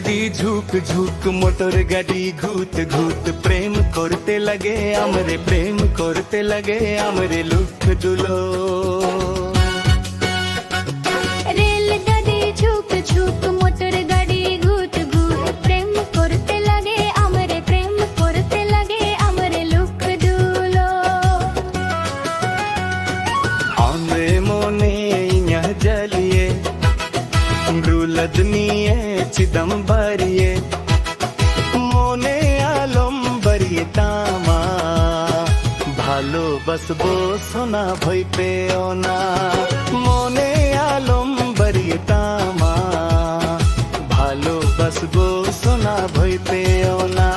গাড়ি ঝুক ঝুক মোটর গাড়ি ঘুত ঘুত প্রেম করতে লাগে আমরে প্রেম করতে লাগে আমরে লুক দুলো রেল গাড়ি ঝুক ঝুক মোটর গাড়ি ঘুত ঘুত প্রেম করতে লাগে আমরে প্রেম করতে লাগে আমরে লুক দুলো আমরে মনে ইয়া জ্বালিয়ে দুলদনিয়ে চিদম বাড়িয়ে মনে আলম বাড়িয়ে তামা ভালোবাসবো সোনা ভয় পেও না মনে আলম বাড়িয়ে তামা ভালোবাসবো সোনা ভয় পেও না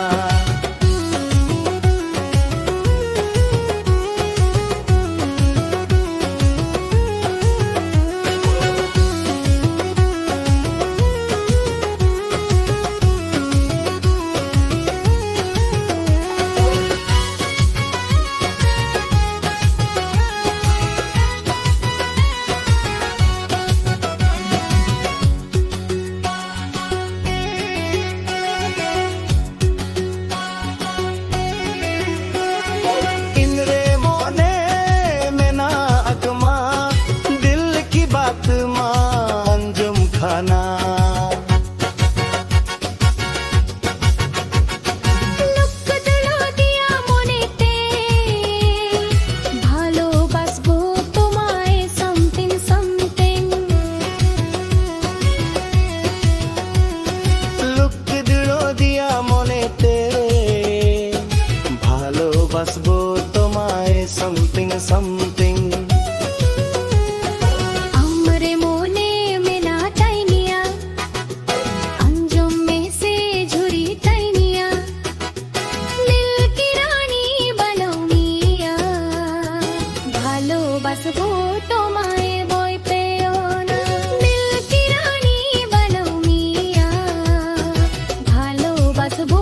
ভালোবাসবো তোমায় something something हमरे मोने में ना टाइनिया अंजुम में से झुरी टाइनिया दिल की रानी बनो मिया ভালোবাসবো তোমায় ভয় পেও না দিল কি রানী বনো মিয়া ভালোবাসবো